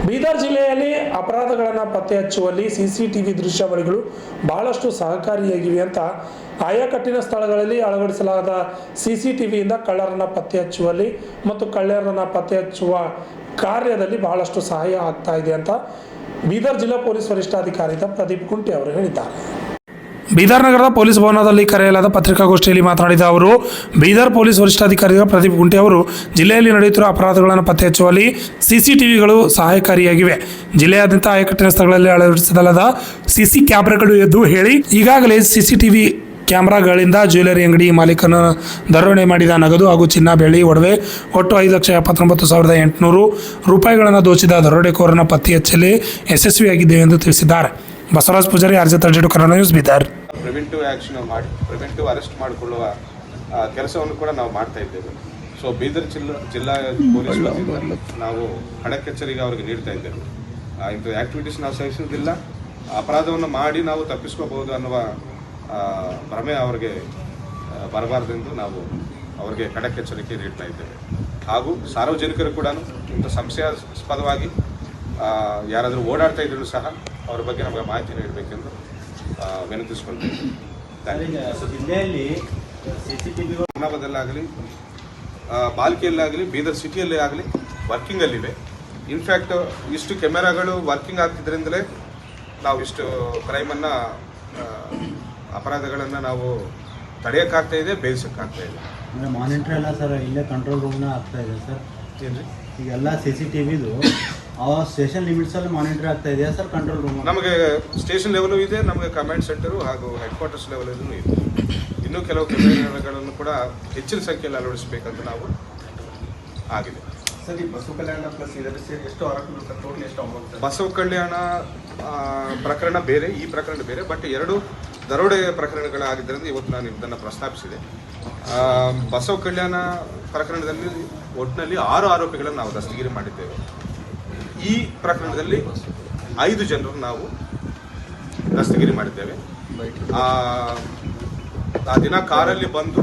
ಬೀದರ್ ಜಿಲ್ಲೆಯಲ್ಲಿ ಅಪರಾಧಗಳನ್ನು ಪತ್ತೆ ಹಚ್ಚುವಲ್ಲಿ ಸಿಸಿಟಿವಿ ದೃಶ್ಯಾವಳಿಗಳು ಬಹಳಷ್ಟು ಸಹಕಾರಿಯಾಗಿವೆ ಅಂತ ಆಯಾ ಕಠಿಣ ಸ್ಥಳಗಳಲ್ಲಿ ಅಳವಡಿಸಲಾದ ಸಿಸಿಟಿವಿಯಿಂದ ಕಳ್ಳರನ್ನು ಪತ್ತೆ ಹಚ್ಚುವಲ್ಲಿ ಮತ್ತು ಕಳ್ಳರನ್ನು ಪತ್ತೆ ಹಚ್ಚುವ ಕಾರ್ಯದಲ್ಲಿ ಬಹಳಷ್ಟು ಸಹಾಯ ಆಗ್ತಾ ಇದೆ ಅಂತ ಬೀದರ್ ಜಿಲ್ಲಾ ಪೊಲೀಸ್ ವರಿಷ್ಠಾಧಿಕಾರಿ ಪ್ರದೀಪ್ ಕುಂಟಿ ಅವರು ಹೇಳಿದ್ದಾರೆ. ಬೀದರ್ ನಗರದ ಪೊಲೀಸ್ ಭವನದಲ್ಲಿ ಕರೆಯಲಾದ ಪತ್ರಿಕಾಗೋಷ್ಠಿಯಲ್ಲಿ ಮಾತನಾಡಿದ ಅವರು, ಬೀದರ್ ಪೊಲೀಸ್ ವರಿಷ್ಠಾಧಿಕಾರಿ ಪ್ರದೀಪ್ ಕುಂಟಿ ಅವರು ಜಿಲ್ಲೆಯಲ್ಲಿ ನಡೆಯುತ್ತಿರುವ ಅಪರಾಧಗಳನ್ನು ಪತ್ತೆ ಹಚ್ಚುವಲ್ಲಿ ಸಿಸಿಟಿವಿಗಳು ಸಹಾಯಕಾರಿಯಾಗಿವೆ. ಜಿಲ್ಲೆಯಾದ್ಯಂತ ಆಯಕಟ್ಟಿನ ಸ್ಥಳಗಳಲ್ಲಿ ಅಳವಡಿಸಲಾದ ಸಿಸಿ ಕ್ಯಾಮೆರಾಗಳು ಎಂದು ಹೇಳಿ, ಈಗಾಗಲೇ ಸಿಸಿಟಿವಿ ಕ್ಯಾಮೆರಾಗಳಿಂದ ಜ್ಯುವೆಲರಿ ಅಂಗಡಿ ಮಾಲೀಕನ ದರೋಡೆ ಮಾಡಿದ ನಗದು ಹಾಗೂ ಚಿನ್ನ, ಬೆಳ್ಳಿ, ಒಡವೆ ಒಟ್ಟು 5,79,800 ರೂಪಾಯಿಗಳನ್ನು ದೋಚಿದ ದರೋಡೆಕೋರನ ಪತ್ತೆ ಹಚ್ಚಲಿ ಯಶಸ್ವಿಯಾಗಿದ್ದೇವೆ ಎಂದು ತಿಳಿಸಿದ್ದಾರೆ. Basavaraj Pujari, RJ32 Kannada news, Bidar. Preventive action ಮಾಡಿ ಪ್ರಿವೆಂಟಿವ್ ಅರೆಸ್ಟ್ ಮಾಡಿಕೊಳ್ಳುವ ಕೆಲಸವನ್ನು ಕೂಡ ನಾವು ಮಾಡ್ತಾ ಇದ್ದೇವೆ. ಸೊ ಬೀದರ್ ಜಿಲ್ಲಾ ಪೊಲೀಸ್ ನಾವು ಕಡಕೆಚ್ಚರಿಗೆ ಅವರಿಗೆ ನೀಡ್ತಾ ಇದ್ದೇವೆ. ಇಂಥ ಆ್ಯಕ್ಟಿವಿಟೀಸ್ ನಾವು ಸಹಿಸುವುದಿಲ್ಲ. ಅಪರಾಧವನ್ನು ಮಾಡಿ ನಾವು ತಪ್ಪಿಸ್ಕೋಬಹುದು ಅನ್ನುವ ಭ್ರಮೆ ಅವರಿಗೆ ಬರಬಾರ್ದೆಂದು ನಾವು ಅವರಿಗೆ ಕಡಕೆಚ್ಚರಿಕೆ ನೀಡ್ತಾ ಇದ್ದೇವೆ. ಹಾಗೂ ಸಾರ್ವಜನಿಕರು ಕೂಡ ಇಂಥ ಸಂಶಯಾಸ್ಪದವಾಗಿ ಯಾರಾದರೂ ಓಡಾಡ್ತಾ ಇದ್ದರೂ ಸಹ ಅವರ ಬಗ್ಗೆ ನಮಗೆ ಮಾಹಿತಿ ನೀಡಬೇಕೆಂದು ವಿನಂತಿಸಿಕೊಳ್ತೇವೆ. ಹುಮನಾಬಾದಲ್ಲಾಗಲಿ, ಬಾಲ್ಕಿಯಲ್ಲಾಗಲಿ, ಬೀದರ್ ಸಿಟಿಯಲ್ಲೇ ಆಗಲಿ ವರ್ಕಿಂಗಲ್ಲಿವೆ. ಇನ್ಫ್ಯಾಕ್ಟ್ ಇಷ್ಟು ಕ್ಯಾಮೆರಾಗಳು ವರ್ಕಿಂಗ್ ಆಗ್ತಿದ್ರಿಂದಲೇ ನಾವು ಇಷ್ಟು ಕ್ರೈಮನ್ನು ಅಪರಾಧಗಳನ್ನು ನಾವು ತಡೆಯೋಕ್ಕಾಗ್ತಾ ಇದೆ, ಬೇಯಿಸೋಕ್ಕಾಗ್ತಾ ಇದೆ. ಅಂದರೆ ಮಾನಿಟ್ರ್ ಎಲ್ಲ ಸರ್ ಇಲ್ಲೇ ಕಂಟ್ರೋಲ್ ರೂಮ್ನ ಆಗ್ತಾ ಇದೆ ಸರ್. ಏನು ರೀ, ಈಗೆಲ್ಲ CCTVದು ಆ ಸ್ಟೇಷನ್ ಲಿಮಿಟ್ಸಲ್ಲಿ ಮಾನಿಟ್ರ್ ಆಗ್ತಾ ಇದೆಯಾ ಸರ್? ಕಂಟ್ರೋಲ್ ರೂಮ್ ನಮಗೆ ಸ್ಟೇಷನ್ ಲೆವೆಲು ಇದೆ, ನಮಗೆ ಕಮಾಂಡ್ ಸೆಂಟರು ಹಾಗೂ ಹೆಡ್ ಕ್ವಾರ್ಟರ್ಸ್ ಲೆವೆಲಲ್ಲೂ ಇದೆ. ಇನ್ನೂ ಕೆಲವು ಕ್ಯಾಮೆರಾಗಳನ್ನು ಕೂಡ ಹೆಚ್ಚಿನ ಸಂಖ್ಯೆಯಲ್ಲಿ ಅಳವಡಿಸಬೇಕಂತ ನಾವು ಆಗಿದೆ. ಸರ್, ಈ ಬಸವ ಕಲ್ಯಾಣ ಪ್ಲಸ್ ಇದರಲ್ಲಿ ಸೇರಿ ಎಷ್ಟು ಆರೋಪಿಗಳು ಸರ್? ಟೋಟಲ್ ಎಷ್ಟು ಅಮೌಂಟ್? ಬಸವ ಕಲ್ಯಾಣ ಪ್ರಕರಣ ಬೇರೆ, ಈ ಪ್ರಕರಣ ಬೇರೆ. ಬಟ್ ಎರಡು ದರೋಡೆ ಪ್ರಕರಣಗಳಾಗಿದ್ದರಿಂದ ಇವತ್ತು ನಾನು ಇದನ್ನು ಪ್ರಸ್ತಾಪಿಸಿದೆ. ಬಸವ ಕಲ್ಯಾಣ ಪ್ರಕರಣದಲ್ಲಿ ಒಟ್ಟಿನಲ್ಲಿ 6 ಆರೋಪಿಗಳನ್ನು ನಾವು ದಸ್ತಗಿರಿ ಮಾಡಿದ್ದೇವೆ. ಈ ಪ್ರಕರಣದಲ್ಲಿ 5 ಜನರನ್ನು ನಾವು ದಸ್ತಗಿರಿ ಮಾಡಿದ್ದೇವೆ. ಆ ದಿನ ಕಾರಲ್ಲಿ ಬಂದು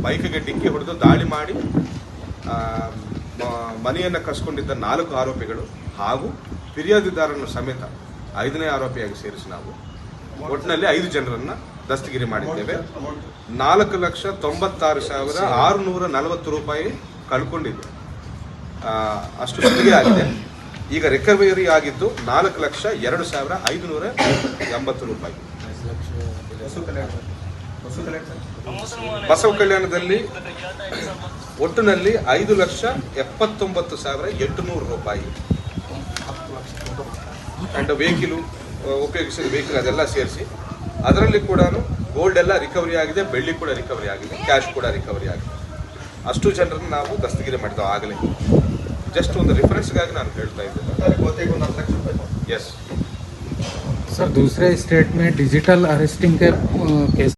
ಬೈಕಿಗೆ ಡಿಕ್ಕಿ ಹೊಡೆದು ದಾಳಿ ಮಾಡಿ ಮನೆಯನ್ನು ಕಸ್ಕೊಂಡಿದ್ದ 4 ಆರೋಪಿಗಳು ಹಾಗೂ ಫಿರ್ಯಾದಿದಾರನ್ನು ಸಮೇತ 5ನೇ ಆರೋಪಿಯಾಗಿ ಸೇರಿಸಿ ನಾವು ಒಟ್ಟಿನಲ್ಲಿ 5 ಜನರನ್ನು ದಸ್ತಗಿರಿ ಮಾಡಿದ್ದೇವೆ. 4,96,640 ರೂಪಾಯಿ ಕಳ್ಕೊಂಡಿದ್ದು ಅಷ್ಟು ಸುಲಿಗೆ ಆಗಿದೆ. ಈಗ ರಿಕವರಿ ಆಗಿದ್ದು 4,02,580 ರೂಪಾಯಿ. ಬಸವ ಕಲ್ಯಾಣದಲ್ಲಿ ಒಟ್ಟಿನಲ್ಲಿ 5,79,800 ರೂಪಾಯಿ ಅಂಡ್ ವೆಹಿಕಲ್ ಉಪಯೋಗಿಸಿದ ವೆಹಿಕಲ್ ಅದೆಲ್ಲ ಸೇರಿಸಿ, ಅದರಲ್ಲಿ ಕೂಡ ಗೋಲ್ಡ್ ಎಲ್ಲ ರಿಕವರಿ ಆಗಿದೆ, ಬೆಳ್ಳಿ ಕೂಡ ರಿಕವರಿ ಆಗಿದೆ, ಕ್ಯಾಶ್ ಕೂಡ ರಿಕವರಿ ಆಗಿದೆ. ಅಷ್ಟು ಜನರನ್ನು ನಾವು ದಸ್ತಗಿರಿ ಮಾಡಿದ್ದೇವೆ. ಆಗಲೇ ಜಸ್ಟ್ ಒಂದು ರೆಫರೆನ್ಸ್ಗಾಗಿ ನಾನು ಹೇಳ್ತಾ ಇದ್ದೇನೆ. ಎಸ್ सर, दूसरे स्टेट में डिजिटल अरेस्टिंग के केस